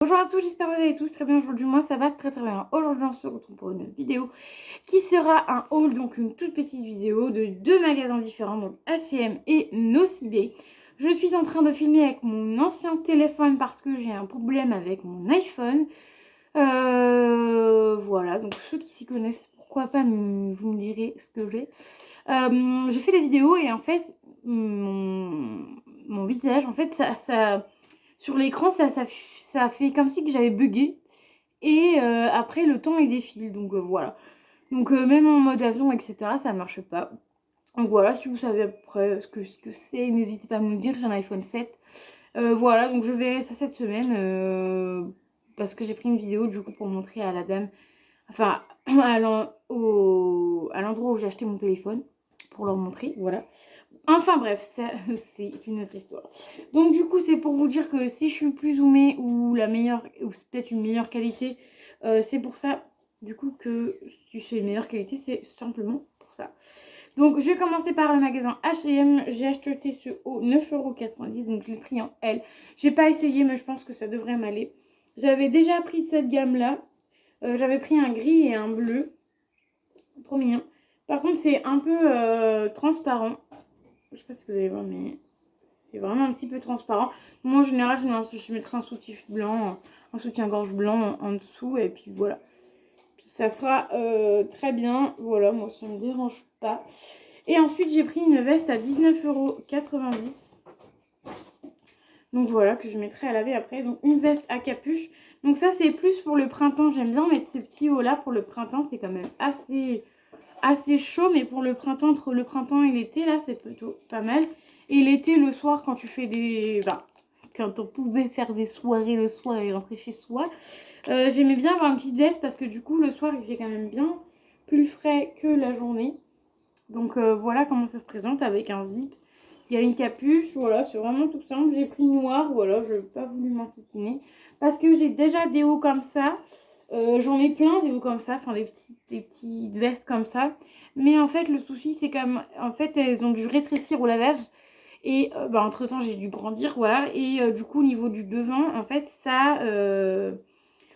Bonjour à tous, j'espère que vous allez tous très bien aujourd'hui. Moi ça va très bien. Aujourd'hui on se retrouve pour une vidéo qui sera un haul, donc une toute petite vidéo de deux magasins différents, donc H&M et Nocibé. Je suis en train de filmer avec mon ancien téléphone parce que j'ai un problème avec mon iPhone. Voilà, donc ceux qui s'y connaissent, pourquoi pas, vous me direz ce que j'ai. J'ai fait des vidéos et en fait mon visage, en fait ça sur l'écran ça fait comme si que j'avais bugué. Et après le temps il défile, donc voilà. Donc même en mode avion, etc., ça marche pas. Donc voilà, si vous savez à peu près ce que c'est, n'hésitez pas à me le dire, j'ai un iPhone 7. Voilà, donc je verrai ça cette semaine. Parce que j'ai pris une vidéo du coup pour montrer à la dame, enfin à l'endroit où j'ai acheté mon téléphone, pour leur montrer, voilà. Enfin bref, ça c'est une autre histoire. Donc du coup c'est pour vous dire que si je suis plus zoomée ou la meilleure, ou peut-être une meilleure qualité, c'est pour ça du coup que si c'est une meilleure qualité, c'est simplement pour ça. Donc je vais commencer par le magasin H&M. J'ai acheté ce haut 9,90 €, donc je l'ai pris en L. J'ai pas essayé mais je pense que ça devrait m'aller. J'avais déjà pris de cette gamme là. J'avais pris un gris et un bleu. Trop mignon. Par contre c'est un peu transparent. Je sais pas si vous allez voir, mais c'est vraiment un petit peu transparent. Moi, en général, je mettrai un soutif blanc, un soutien-gorge blanc en dessous, et puis voilà. Puis ça sera très bien. Voilà, moi, ça me dérange pas. Et ensuite, j'ai pris une veste à 19,90 €. Donc voilà, que je mettrai à laver après. Donc une veste à capuche. Donc ça, c'est plus pour le printemps. J'aime bien mettre ces petits hauts là pour le printemps. C'est quand même assez chaud, mais pour le printemps, entre le printemps et l'été, là, c'est plutôt pas mal. Et l'été, le soir, quand tu fais des... Enfin, quand on pouvait faire des soirées le soir et rentrer chez soi, j'aimais bien avoir une petite veste parce que du coup, le soir, il fait quand même bien plus frais que la journée. Donc voilà comment ça se présente avec un zip. Il y a une capuche, voilà, c'est vraiment tout simple. J'ai pris noir, voilà, je n'ai pas voulu m'enquiquiner. Parce que j'ai déjà des hauts comme ça. J'en ai plein des hauts comme ça, enfin des petites vestes comme ça. Mais en fait, le souci, c'est comme, en fait, elles ont dû rétrécir au lavage. Et entre temps, j'ai dû grandir, voilà. Et du coup, au niveau du devant, en fait,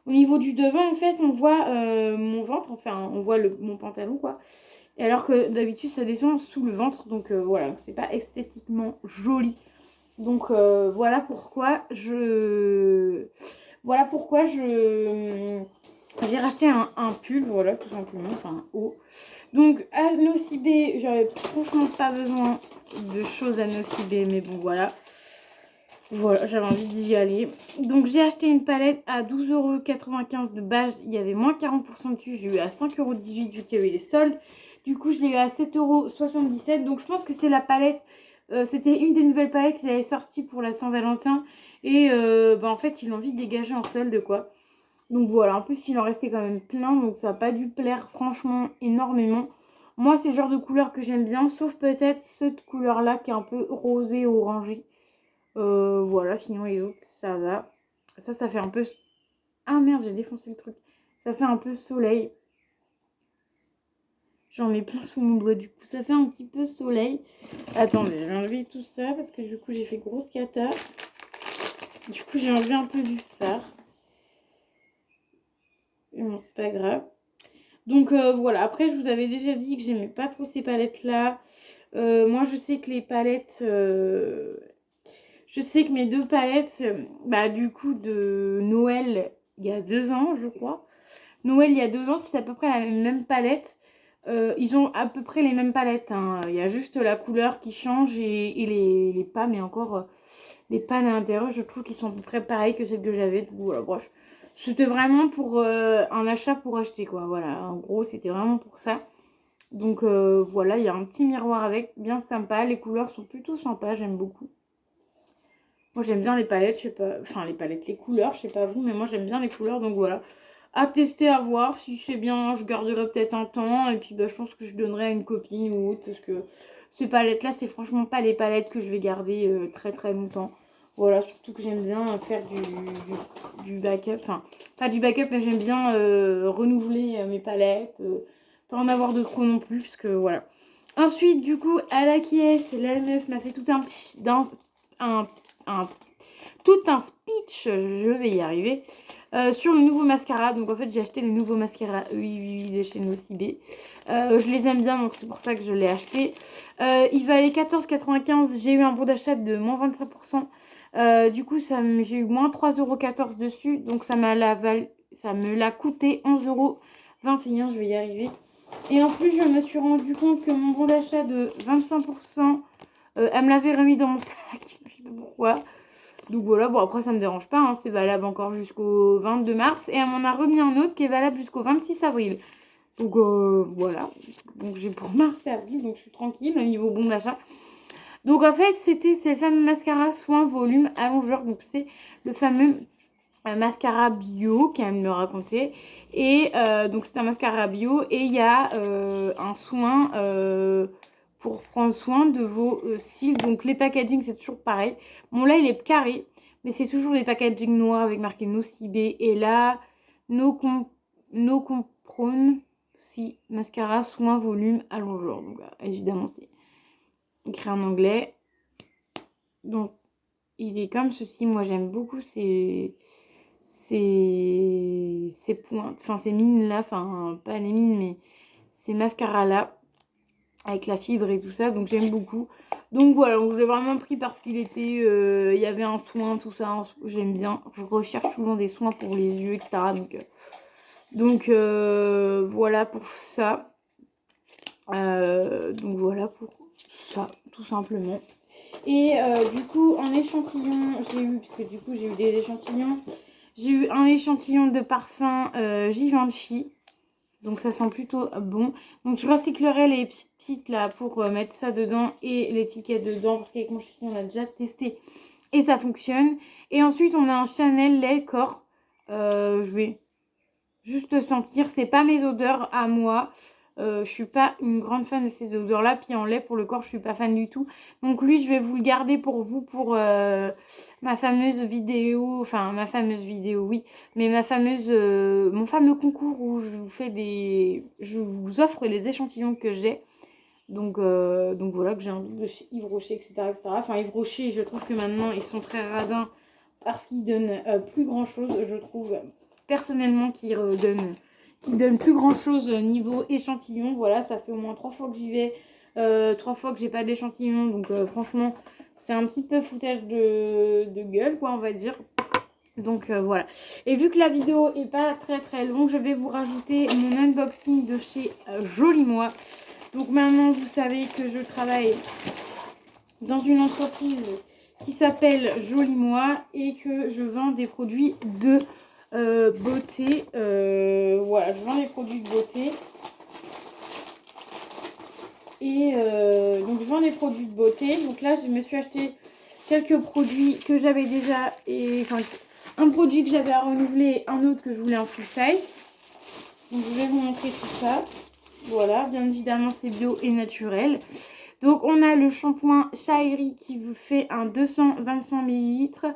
au niveau du devant, en fait, on voit mon ventre, enfin, on voit mon pantalon, quoi. Et alors que d'habitude, ça descend sous le ventre, donc voilà, c'est pas esthétiquement joli. Donc voilà pourquoi j'ai racheté un pull, voilà, tout simplement, enfin un haut. Donc à Nocibé, j'avais franchement pas besoin de choses à Nocibé, mais bon voilà. Voilà, j'avais envie d'y aller. Donc j'ai acheté une palette à 12,95 € de base. Il y avait moins 40% dessus. J'ai eu à 5,18 € vu qu'il y avait les soldes. Du coup, je l'ai eu à 7,77 €. Donc je pense que c'est la palette. C'était une des nouvelles palettes qu'ils avaient sorties pour la Saint-Valentin. Et en fait, ils l'ont vite dégagée en solde, quoi. Donc voilà, en plus, il en restait quand même plein. Donc ça n'a pas dû plaire franchement énormément. Moi, c'est le genre de couleur que j'aime bien. Sauf peut-être cette couleur-là qui est un peu rosée, orangée. Voilà, sinon les autres, ça va. Ça fait un peu... Ah merde, j'ai défoncé le truc. Ça fait un peu soleil. J'en ai plein sous mon doigt, du coup. Ça fait un petit peu soleil. Attendez, je vais enlever tout ça parce que du coup, j'ai fait grosse cata. Du coup, j'ai enlevé un peu du fard. Mais bon, c'est pas grave. Donc voilà, après, je vous avais déjà dit que j'aimais pas trop ces palettes-là. Moi, je sais que les palettes... Je sais que mes deux palettes, du coup, de Noël, il y a 2 ans, je crois. Noël, il y a 2 ans, c'est à peu près la même palette. Ils ont à peu près les mêmes palettes, hein. Il y a juste la couleur qui change et les pannes, et encore, les pannes à l'intérieur, je trouve qu'ils sont à peu près pareils que celles que j'avais. Voilà, bref. C'était vraiment pour un achat pour acheter, quoi. Voilà, en gros, c'était vraiment pour ça. Donc voilà, il y a un petit miroir avec, bien sympa. Les couleurs sont plutôt sympas, j'aime beaucoup. Moi j'aime bien les palettes, je sais pas, enfin les palettes, les couleurs, je sais pas vous, mais moi j'aime bien les couleurs, donc voilà. À tester, à voir, si c'est bien, je garderai peut-être un temps, et puis je pense que je donnerai à une copine ou autre, parce que ces palettes-là, c'est franchement pas les palettes que je vais garder très très longtemps. Voilà, surtout que j'aime bien faire du backup, enfin, pas du backup, mais j'aime bien renouveler mes palettes, pas en avoir de trop non plus, parce que voilà. Ensuite, du coup, à la caisse, la meuf m'a fait tout un tout un speech, je vais y arriver, sur le nouveau mascara. Donc en fait j'ai acheté le nouveau mascara oui de chez Nocibé. Je les aime bien, donc c'est pour ça que je l'ai acheté. Il valait 14,95 €. J'ai eu un bon d'achat de moins 25%. Du coup j'ai eu moins 3,14 € dessus. Donc ça me l'a coûté 11,21 €. Je vais y arriver. Et en plus je me suis rendu compte que mon bon d'achat de 25%, elle me l'avait remis dans mon sac. Je sais pas pourquoi. Donc voilà, bon après ça me dérange pas, hein, c'est valable encore jusqu'au 22 mars. Et elle m'en a remis un autre qui est valable jusqu'au 26 avril. Donc voilà, donc j'ai pour mars et avril, donc je suis tranquille au niveau bon d'achat. Donc en fait c'est le fameux mascara soin volume allongeur, donc c'est le fameux mascara bio qu'elle me racontait. Et donc c'est un mascara bio et il y a un soin pour prendre soin de vos cils. Donc les packaging c'est toujours pareil. Bon là il est carré, mais c'est toujours les packaging noirs avec marqué Nocibé. Et là, No Comprone, si mascara soin volume allongeur. Donc évidemment c'est écrit en anglais. Donc il est comme ceci. Moi j'aime beaucoup ces pointes, enfin ces mines là, enfin pas les mines mais ces mascaras là avec la fibre et tout ça, donc j'aime beaucoup. Donc voilà, donc je l'ai vraiment pris parce qu'il était il y avait un soin, tout ça, j'aime bien. Je recherche souvent des soins pour les yeux, etc. Donc voilà pour ça. Donc voilà pour ça, tout simplement. Et du coup, en échantillon, j'ai eu, parce que du coup j'ai eu des échantillons, j'ai eu un échantillon de parfum Givenchy. Donc ça sent plutôt bon. Donc je recyclerai les petites là pour mettre ça dedans et l'étiquette dedans. Parce qu'avec mon chéri on a déjà testé et ça fonctionne. Et ensuite on a un Chanel lait corps. Je vais juste sentir. C'est pas mes odeurs à moi. Je suis pas une grande fan de ces odeurs là. Puis en lait pour le corps je suis pas fan du tout. Donc lui je vais vous le garder pour vous pour ma fameuse vidéo. Enfin ma fameuse vidéo oui. Mais ma fameuse mon fameux concours où je vous offre les échantillons que j'ai. Donc voilà que j'ai un double de chez Yves Rocher etc. Enfin Yves Rocher je trouve que maintenant ils sont très radins. Parce qu'ils donnent plus grand chose je trouve. Personnellement qui donne plus grand chose niveau échantillon. Voilà, ça fait au moins 3 fois que j'y vais, 3 fois que j'ai pas d'échantillon. Donc franchement, c'est un petit peu foutage de gueule, quoi, on va dire. Donc voilà. Et vu que la vidéo est pas très très longue, je vais vous rajouter mon unboxing de chez Joli Moi. Donc maintenant, vous savez que je travaille dans une entreprise qui s'appelle Joli Moi et que je vends des produits de beauté. Voilà, je vends des produits de beauté. Et donc je vends des produits de beauté. Donc là, je me suis acheté quelques produits que j'avais déjà. Et enfin, un produit que j'avais à renouveler, un autre que je voulais en full size. Donc je vais vous montrer tout ça. Voilà, bien évidemment, c'est bio et naturel. Donc on a le shampoing Shairi qui vous fait un 225 ml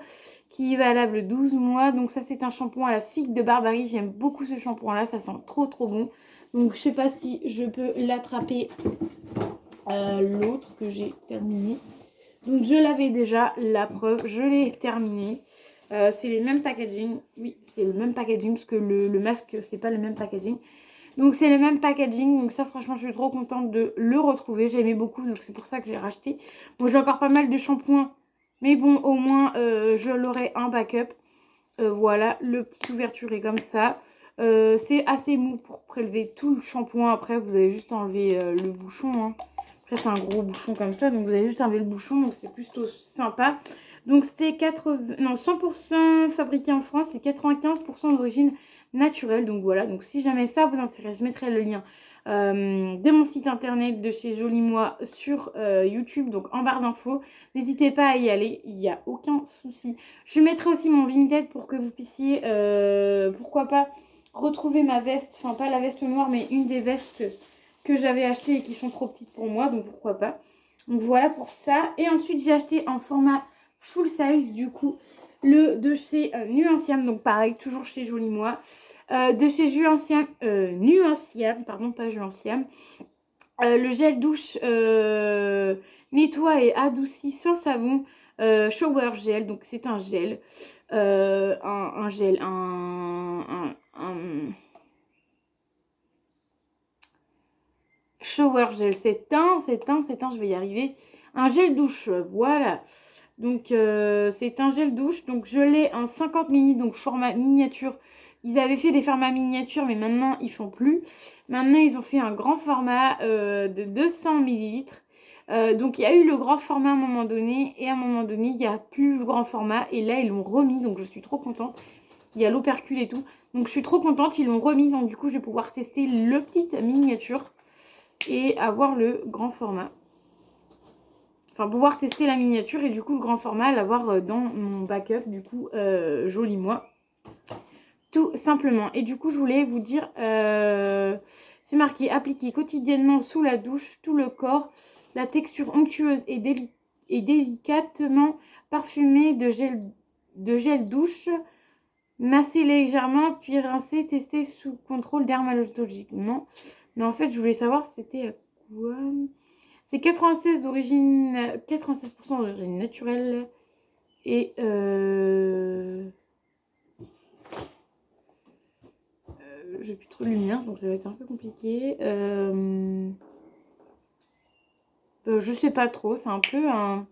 qui est valable 12 mois. Donc ça c'est un shampoing à la figue de Barbarie. J'aime beaucoup ce shampoing là, ça sent trop trop bon. Donc je sais pas si je peux l'attraper l'autre que j'ai terminé. Donc je l'avais déjà, la preuve, je l'ai terminé. C'est les mêmes packaging. Oui, c'est le même packaging parce que le masque c'est pas le même packaging. Donc c'est le même packaging, donc ça franchement je suis trop contente de le retrouver, j'aimais beaucoup donc c'est pour ça que j'ai racheté. Bon j'ai encore pas mal de shampoings, mais bon au moins je l'aurai en backup. Voilà, le petit ouverture est comme ça. C'est assez mou pour prélever tout le shampoing, après vous avez juste enlevé le bouchon. Hein. Après c'est un gros bouchon comme ça, donc vous avez juste enlevé le bouchon, donc c'est plutôt sympa. Donc c'était 100% fabriqué en France et 95% d'origine naturelle. Donc voilà, donc si jamais ça vous intéresse, je mettrai le lien de mon site internet de chez Joli Moi sur YouTube, donc en barre d'infos. N'hésitez pas à y aller, il n'y a aucun souci. Je mettrai aussi mon Vinted pour que vous puissiez, pourquoi pas, retrouver ma veste. Enfin pas la veste noire, mais une des vestes que j'avais achetées et qui sont trop petites pour moi, donc pourquoi pas. Donc voilà pour ça. Et ensuite j'ai acheté en format full size du coup le de chez Nuanciam, donc pareil toujours chez Joli Moi, de chez Nuanciam, pardon pas Juanciam, le gel douche nettoie et adoucit sans savon, Shower Gel, donc c'est un gel. Un gel, shower gel, je vais y arriver. Un gel douche, voilà. Donc c'est un gel douche, donc je l'ai en 50 ml, donc format miniature. Ils avaient fait des formats miniatures, mais maintenant ils font plus. Maintenant ils ont fait un grand format de 200 millilitres. Donc il y a eu le grand format à un moment donné, et à un moment donné il n'y a plus le grand format, et là ils l'ont remis, donc je suis trop contente. Il y a l'opercule et tout, donc je suis trop contente, ils l'ont remis, donc du coup je vais pouvoir tester le petit miniature et avoir le grand format. Enfin, pouvoir tester la miniature et du coup le grand format, l'avoir dans mon backup, du coup, joli moi. Tout simplement. Et du coup, je voulais vous dire, c'est marqué appliquer quotidiennement sous la douche, tout le corps, la texture onctueuse et délicatement parfumée de gel douche, masser légèrement, puis rincer, tester sous contrôle dermatologique. Non, mais en fait, je voulais savoir c'était quoi. C'est 96% d'origine naturelle et j'ai plus trop de lumière donc ça va être un peu compliqué. Je sais pas trop, c'est un peu un...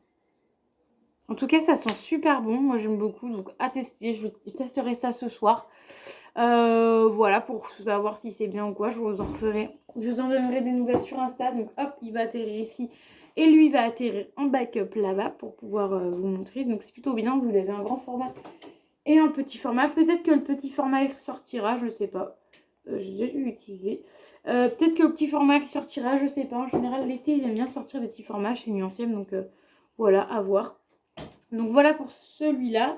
En tout cas, ça sent super bon, moi j'aime beaucoup, donc à tester, je testerai ça ce soir. Voilà, pour savoir si c'est bien ou quoi, je vous en donnerai des nouvelles sur Insta. Donc hop, il va atterrir ici et lui va atterrir en backup là-bas pour pouvoir vous montrer. Donc c'est plutôt bien, vous avez un grand format et un petit format. Peut-être que le petit format sortira, je sais pas. J'ai déjà dû l'utiliser. Peut-être que le petit format sortira, je sais pas. En général, l'été, ils aiment bien sortir des petits formats chez Nuancième, donc voilà, à voir. Donc voilà pour celui-là.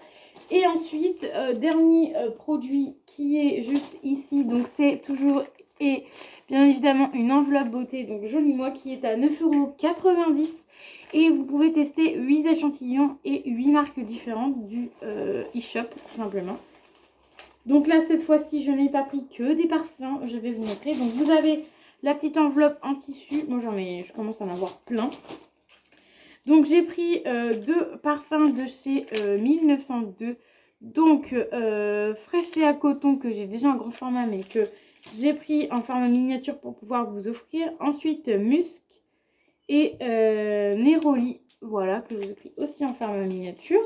Et ensuite, dernier produit qui est juste ici. Donc c'est toujours et bien évidemment une enveloppe beauté. Donc joli moi qui est à 9,90 €. Et vous pouvez tester 8 échantillons et 8 marques différentes du e-shop tout simplement. Donc là cette fois-ci je n'ai pas pris que des parfums. Je vais vous montrer. Donc vous avez la petite enveloppe en tissu. Moi je commence à en avoir plein. Donc j'ai pris deux parfums de chez 1902. Donc fraîche et à coton que j'ai déjà en grand format mais que j'ai pris en format miniature pour pouvoir vous offrir. Ensuite Musc et Neroli, voilà, que j'ai pris aussi en format miniature.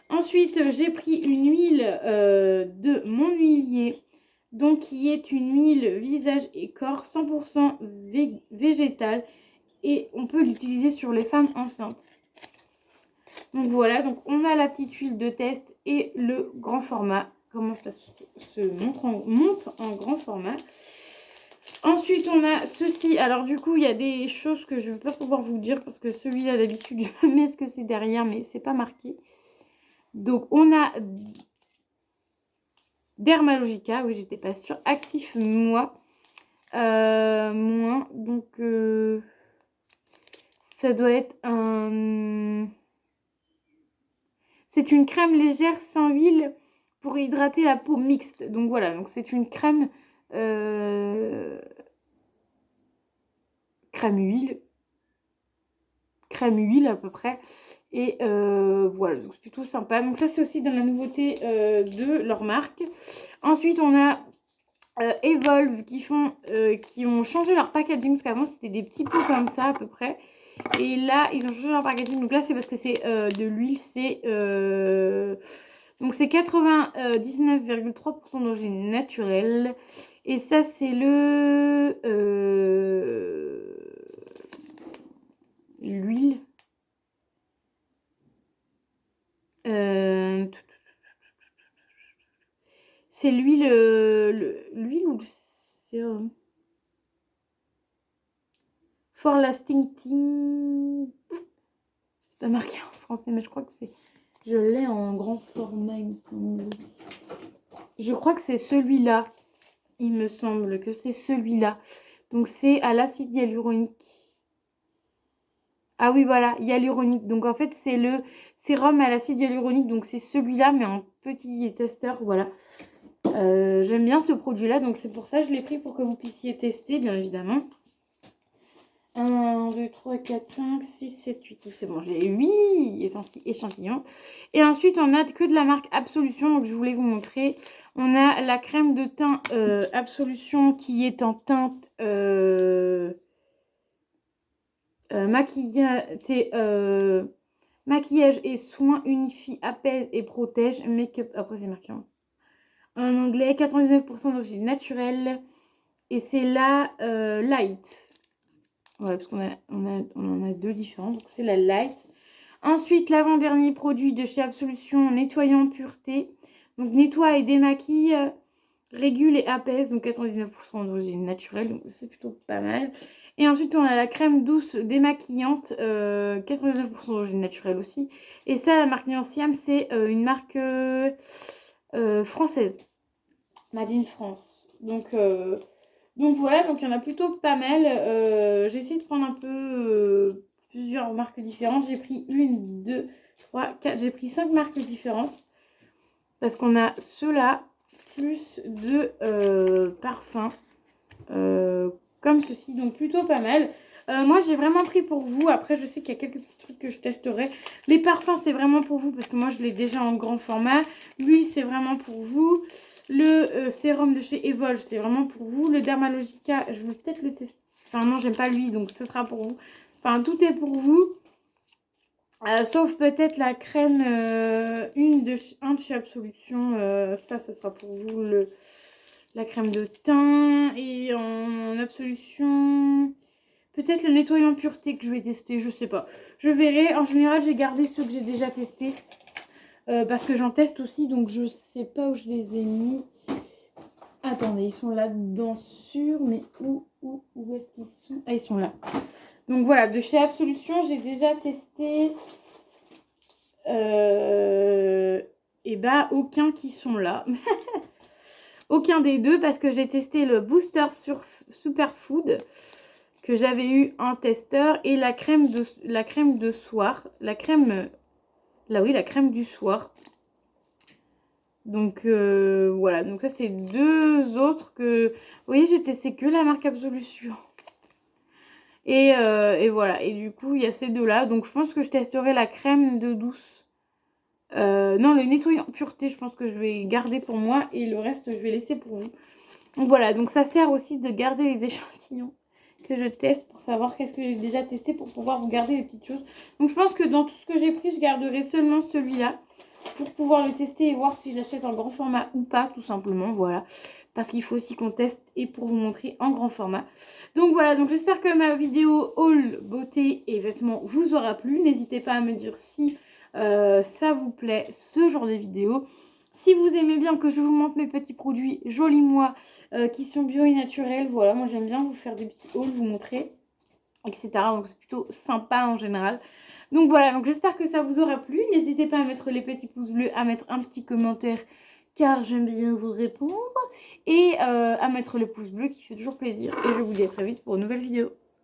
Ensuite j'ai pris une huile de Mon Huilier. Donc qui est une huile visage et corps 100% végétale. Et on peut l'utiliser sur les femmes enceintes. Donc voilà, donc on a la petite huile de test et le grand format. Comment ça se monte en grand format. Ensuite on a ceci. Alors du coup il y a des choses que je ne vais pas pouvoir vous dire parce que celui-là d'habitude je mets ce que c'est derrière mais c'est pas marqué. Donc on a Dermalogica, oui j'étais pas sûre. Actif moins. Donc ça doit être un... C'est une crème légère sans huile pour hydrater la peau mixte. Donc voilà, donc c'est une crème crème huile à peu près. Et voilà, donc c'est plutôt sympa. Donc ça c'est aussi dans la nouveauté de leur marque. Ensuite on a Evolve qui ont changé leur packaging parce qu'avant c'était des petits pots comme ça à peu près. Et là, ils ont changé leur packaging. Donc là, c'est parce que c'est de l'huile. Donc c'est 99,3% d'origine naturelle. Et ça, c'est l'huile. C'est l'huile ou le sérum? For Lasting Team. C'est pas marqué en français, mais je crois que c'est... Je l'ai en grand format, il me semble. Je crois que c'est celui-là. Il me semble que c'est celui-là. Donc c'est à l'acide hyaluronique. Ah oui, voilà, hyaluronique. Donc en fait, c'est le sérum à l'acide hyaluronique. Donc c'est celui-là, mais en petit testeur, voilà. J'aime bien ce produit-là, donc c'est pour ça que je l'ai pris pour que vous puissiez tester, bien évidemment. 1, 2, 3, 4, 5, 6, 7, 8. C'est bon, j'ai 8 échantillons. Et ensuite, on a que de la marque Absolution. Donc, je voulais vous montrer. On a la crème de teint Absolution qui est en teinte maquillage. C'est maquillage et soins unifie, apaise et protège. Make-up. Après, c'est marqué en anglais. 99% d'origine naturelle. Et c'est la light. Voilà, parce on en a deux différents. Donc, c'est la light. Ensuite, l'avant-dernier produit de chez Absolution, nettoyant pureté. Donc, nettoie et démaquille, régule et apaise. Donc, 99% d'origine naturelle. Donc, c'est plutôt pas mal. Et ensuite, on a la crème douce démaquillante, 99% d'origine naturelle aussi. Et ça, la marque Nuanciam, c'est une marque française. Made in France. Donc voilà, donc il y en a plutôt pas mal. J'ai essayé de prendre un peu plusieurs marques différentes. J'ai pris 1, 2, 3, 4. J'ai pris 5 marques différentes. Parce qu'on a ceux-là, plus de parfums. Comme ceci, donc plutôt pas mal. Moi, j'ai vraiment pris pour vous. Après, je sais qu'il y a quelques petits trucs que je testerai. Les parfums, c'est vraiment pour vous parce que moi, je l'ai déjà en grand format. Lui, c'est vraiment pour vous. Le sérum de chez Evolve, c'est vraiment pour vous. Le Dermalogica, je vais peut-être le tester. Enfin, non, j'aime pas lui, donc ce sera pour vous. Enfin, tout est pour vous. Sauf peut-être la crème, un de chez Absolution. Ça sera pour vous. La crème de teint et en Absolution. Peut-être le nettoyant pureté que je vais tester, je sais pas. Je verrai. En général, j'ai gardé ceux que j'ai déjà testés. Parce que j'en teste aussi, donc je sais pas où je les ai mis. Attendez, ils sont là-dedans sûr, mais où est-ce qu'ils sont? Ah, ils sont là. Donc voilà, de chez Absolution, j'ai déjà testé... et bah, aucun qui sont là. Aucun des deux, parce que j'ai testé le Booster sur Superfood, que j'avais eu en testeur, et la crème de soir. La crème du soir. Donc voilà, donc ça c'est deux autres que... Vous voyez, j'ai testé que la marque Absolution. Et voilà, et du coup il y a ces deux-là. Donc je pense que je testerai la crème de douce. Non, le nettoyant pureté, je pense que je vais garder pour moi. Et le reste, je vais laisser pour vous. Donc voilà, donc ça sert aussi de garder les échantillons que je teste pour savoir qu'est-ce que j'ai déjà testé pour pouvoir vous garder les petites choses. Donc je pense que dans tout ce que j'ai pris, je garderai seulement celui-là pour pouvoir le tester et voir si j'achète en grand format ou pas, tout simplement, voilà. Parce qu'il faut aussi qu'on teste et pour vous montrer en grand format. Donc voilà, donc j'espère que ma vidéo haul beauté et vêtements vous aura plu. N'hésitez pas à me dire si ça vous plaît, ce genre de vidéo. Si vous aimez bien que je vous montre mes petits produits jolis moi qui sont bio et naturels, voilà, moi j'aime bien vous faire des petits hauls, vous montrer, etc. Donc c'est plutôt sympa en général. Donc voilà, donc j'espère que ça vous aura plu. N'hésitez pas à mettre les petits pouces bleus, à mettre un petit commentaire car j'aime bien vous répondre. Et à mettre le pouce bleu qui fait toujours plaisir. Et je vous dis à très vite pour une nouvelle vidéo.